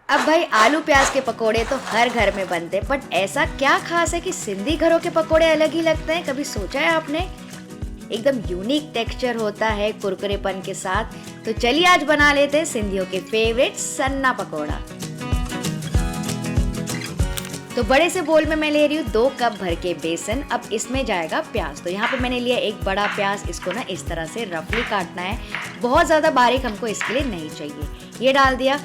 अब भाई आलू प्याज के पकोड़े तो हर घर में बनते हैं, बट ऐसा क्या खास है कि सिंधी घरों के पकोड़े अलग ही लगते हैं? कभी सोचा है आपने? एकदम यूनिक टेक्सचर होता है कुरकुरेपन के साथ। तो चलिए आज बना लेते हैं सिंधियों के फेवरेट सन्ना पकोड़ा। तो बड़े से बोल में मैं ले रही हूँ 2 कप भर के बेसन। अब इसमें जाएगा प्याज। तो यहाँ पे मैंने लिया एक बड़ा प्याज, इसको ना इस तरह से रफली काटना है, बहुत ज़्यादा बारीक हमको इसके लिए नहीं चाहिए। ये डाल दिया।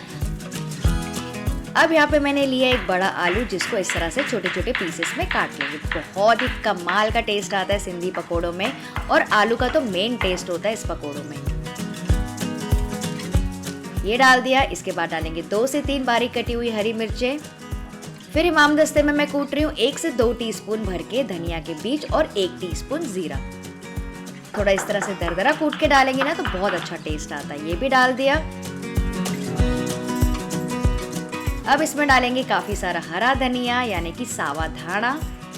अब यहाँ पे मैंने लिया एक बड़ा आलू, जिसको इस तरह से छोटे छोटे पीसेस में काट लेंगे। बहुत ही कमाल का टेस्ट आता है सिंधी पकोड़ों में, और आलू का तो मेन टेस्ट होता है इस पकोड़ों में। ये डाल दिया। इसके बाद डालेंगे 2 से 3 बारीक कटी हुई हरी मिर्चें। फिर इमाम दस्ते में मैं कूट रही हूँ 1 से 2 टीस्पून भर के धनिया के बीज और 1 टीस्पून जीरा। थोड़ा इस तरह से दरदरा कूट के डालेंगे ना तो बहुत अच्छा टेस्ट आता है। ये भी डाल दिया। अब इसमें डालेंगे काफी सारा हरा धनिया यानी कि सावा धाना।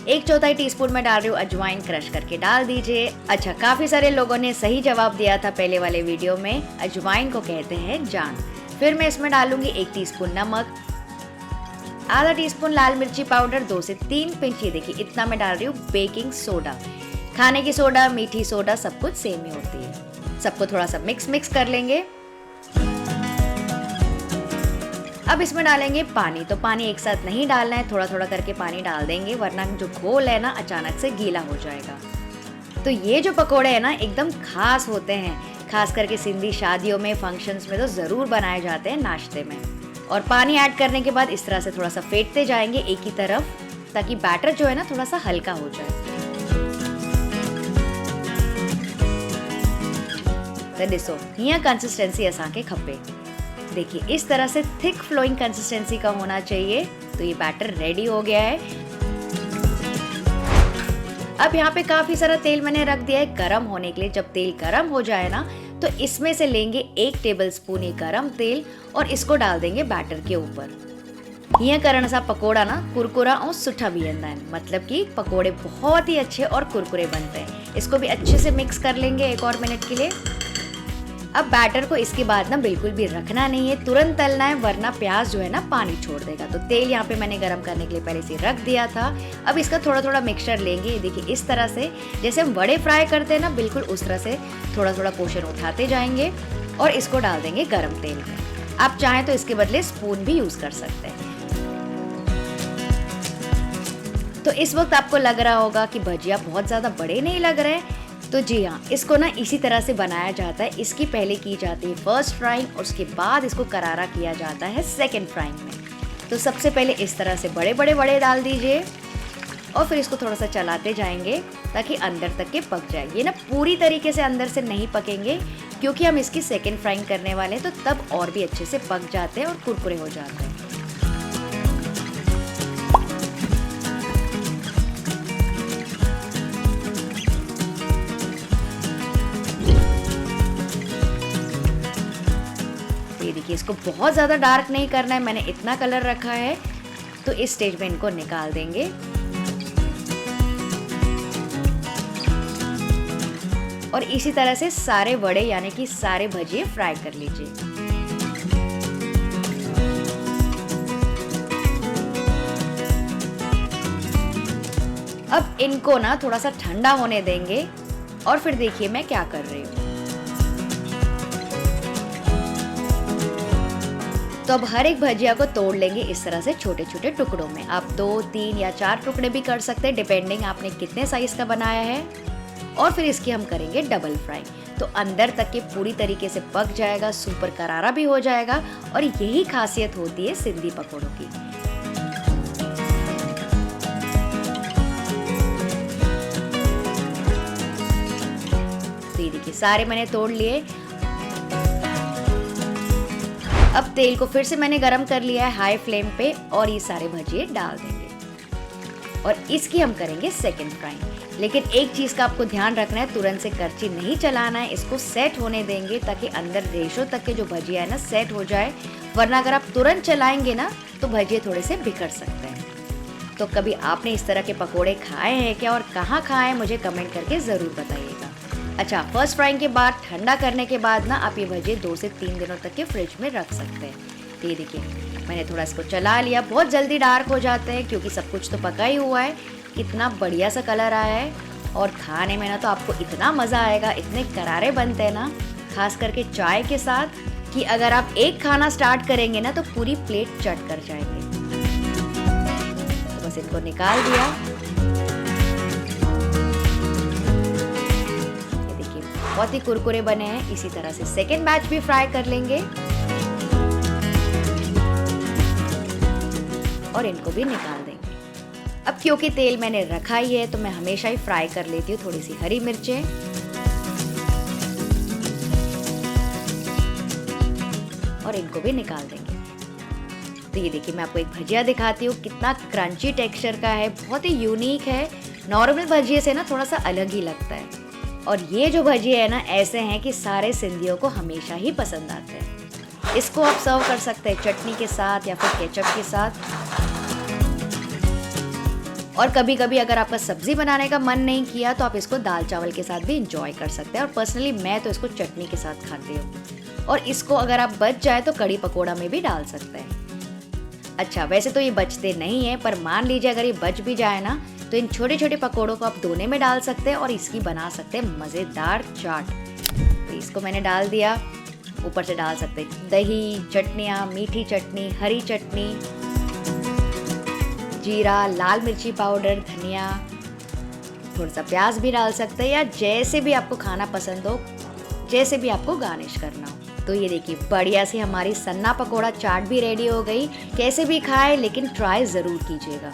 1/4 टीस्पून में डाल रही हूँ अजवाइन, क्रश करके डाल दीजिए। अच्छा, काफी सारे लोगों ने सही जवाब दिया था पहले वाले वीडियो में। अजवाइन को कहते हैं जान। फिर मैं इसमें डालूंगी 1 टीस्पून नमक, आधा टीस्पून लाल मिर्ची पाउडर, 2 से 3 पिंच, ये देखिए इतना मैं डाल रही हूँ बेकिंग सोडा। खाने की सोडा, मीठी सोडा सब कुछ सेम ही होती है। सबको थोड़ा सा मिक्स कर लेंगे। अब इसमें डालेंगे पानी। तो पानी एक साथ नहीं डालना है, थोड़ा थोड़ा करके पानी डाल देंगे, वरना जो घोल है ना अचानक से गीला हो जाएगा। तो ये जो पकोड़े हैं ना एकदम खास होते हैं, खास करके सिंधी शादियों में, फंक्शंस में तो ज़रूर बनाए जाते हैं नाश्ते में। और पानी ऐड करने के बाद इस तरह से थोड़ा सा फेंटते जाएंगे एक ही तरफ, ताकि बैटर जो है ना थोड़ा सा हल्का हो जाए। तो ॾिसो हीअं कंसिस्टेंसी असांखे खपे। देखिए इस तरह से थिक फ्लोइंग कंसिस्टेंसी का होना चाहिए। तो ये बैटर रेडी हो गया है। अब यहाँ पे काफी सारा तेल मैंने रख दिया है गरम होने के लिए। जब तेल गरम हो जाए ना तो इसमें से लेंगे 1 टेबलस्पून ये गरम तेल और इसको डाल देंगे बैटर के ऊपर। हीअं करण सां पकोड़ा ना कुरकुरा और सुठा बीहंदा आहिनि, मतलब कि पकोड़े बहुत ही अच्छे और कुरकुरे बनते हैं। इसको भी अच्छे से मिक्स कर लेंगे 1 और मिनट के लिए। अब बैटर को इसके बाद ना बिल्कुल भी रखना नहीं है, तुरंत तलना है, वरना प्याज जो है ना पानी छोड़ देगा। तो तेल यहाँ पे मैंने गरम करने के लिए पहले से रख दिया था। अब इसका थोड़ा थोड़ा मिक्सचर लेंगे। देखिए इस तरह से जैसे हम वड़े फ्राई करते हैं ना, बिल्कुल उस तरह से थोड़ा थोड़ा पोर्शन उठाते जाएंगे और इसको डाल देंगे गरम तेल में। आप चाहें तो इसके बदले स्पून भी यूज कर सकते हैं। तो इस वक्त आपको लग रहा होगा कि भजिया बहुत ज्यादा बड़े नहीं लग रहे हैं, तो जी हाँ, इसको ना इसी तरह से बनाया जाता है। इसकी पहले की जाती है फर्स्ट फ्राइंग और उसके बाद इसको करारा किया जाता है सेकंड फ्राइंग में। तो सबसे पहले इस तरह से बड़े बड़े वड़े डाल दीजिए और फिर इसको थोड़ा सा चलाते जाएंगे ताकि अंदर तक के पक जाए। ये ना पूरी तरीके से अंदर से नहीं पकेंगे, क्योंकि हम इसकी सेकंड फ्राइंग करने वाले हैं, तो तब और भी अच्छे से पक जाते हैं और कुरकुरे हो जाते हैं। देखिए इसको बहुत ज़्यादा डार्क नहीं करना है, मैंने इतना कलर रखा है। तो इस स्टेज में इनको निकाल देंगे। और इसी तरह से सारे वड़े यानी कि सारे भजिए फ्राई कर लीजिए। अब इनको ना थोड़ा सा ठंडा होने देंगे और फिर देखिए मैं क्या कर रही हूँ। तो अब हर एक भजिया को तोड़ लेंगे इस तरह से छोटे छोटे टुकड़ों में। आप 2, 3 या 4 टुकड़े भी कर सकते हैं, डिपेंडिंग आपने कितने साइज का बनाया है। और फिर इसकी हम करेंगे डबल फ्राई। तो अंदर तक के पूरी तरीके से पक जाएगा, सुपर करारा भी हो जाएगा। और यही खासियत होती है सिंधी पकोड़ों की। तो ये देखिए सारे मैंने तोड़ लिए। अब तेल को फिर से मैंने गरम कर लिया है हाई फ्लेम पे और ये सारे भजिए डाल देंगे और इसकी हम करेंगे सेकंड फ्राइंग। लेकिन एक चीज़ का आपको ध्यान रखना है, तुरंत से करछी नहीं चलाना है, इसको सेट होने देंगे ताकि अंदर रेशों तक के जो भजिया है ना सेट हो जाए। वरना अगर आप तुरंत चलाएंगे ना तो भजिए थोड़े से बिखर सकते हैं। तो कभी आपने इस तरह के पकोड़े खाए हैं क्या और कहाँ खाए हैं, मुझे कमेंट करके ज़रूर बताइएगा। अच्छा, फर्स्ट फ्राइंग के बाद ठंडा करने के बाद ना आप ये भजिए 2 से 3 दिनों तक के फ्रिज में रख सकते हैं। तो ये देखिए मैंने थोड़ा इसको चला लिया। बहुत जल्दी डार्क हो जाते हैं क्योंकि सब कुछ तो पका ही हुआ है। कितना बढ़िया सा कलर आया है और खाने में ना तो आपको इतना मज़ा आएगा। इतने करारे बनते हैं ना, खास करके चाय के साथ, कि अगर आप एक खाना स्टार्ट करेंगे ना तो पूरी प्लेट चट कर जाएंगे। तो बस इनको निकाल दिया। ये देखिए बहुत ही कुरकुरे बने हैं। इसी तरह से सेकेंड बैच भी फ्राई कर लेंगे और इनको भी निकाल देंगे। अब क्योंकि तेल मैंने रखा ही है तो मैं हमेशा ही फ्राई कर लेती हूँ थोड़ी सी हरी मिर्चें और इनको भी निकाल देंगे। तो ये देखिए मैं आपको एक भजिया दिखाती हूँ, कितना क्रंची टेक्सचर का है, बहुत ही यूनिक है। नॉर्मल भजिए से ना थोड़ा सा अलग ही लगता है। और ये जो भजिए है ना ऐसे हैं कि सारे सिंधियों को हमेशा ही पसंद आते हैं। इसको आप सर्व कर सकते हैं चटनी के साथ या फिर केचप के साथ। और कभी कभी अगर आपका सब्जी बनाने का मन नहीं किया तो आप इसको दाल चावल के साथ भी इंजॉय कर सकते हैं। और पर्सनली मैं तो इसको चटनी के साथ खाती हूँ। और इसको अगर आप बच जाए तो कड़ी पकोड़ा में भी डाल सकते हैं। अच्छा वैसे तो ये बचते नहीं है, पर मान लीजिए अगर ये बच भी जाए ना तो इन छोटे छोटे पकोड़ों को आप दोने में डाल सकते हैं और इसकी बना सकते हैं मज़ेदार चाट। तो इसको मैंने डाल दिया। ऊपर से डाल सकते हैं दही, चटनियाँ, मीठी चटनी, हरी चटनी, जीरा, लाल मिर्ची पाउडर, धनिया, थोड़ा सा प्याज भी डाल सकते हैं या जैसे भी आपको खाना पसंद हो, जैसे भी आपको गार्निश करना हो। तो ये देखिए बढ़िया सी हमारी सन्ना पकोड़ा चाट भी रेडी हो गई। कैसे भी खाए लेकिन ट्राई ज़रूर कीजिएगा।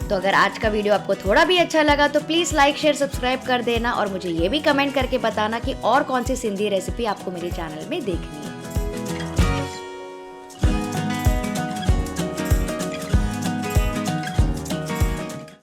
तो अगर आज का वीडियो आपको थोड़ा भी अच्छा लगा तो प्लीज़ लाइक, शेयर, सब्सक्राइब कर देना और मुझे ये भी कमेंट करके बताना कि और कौन सी सिंधी रेसिपी आपको मेरे चैनल में देखनी है।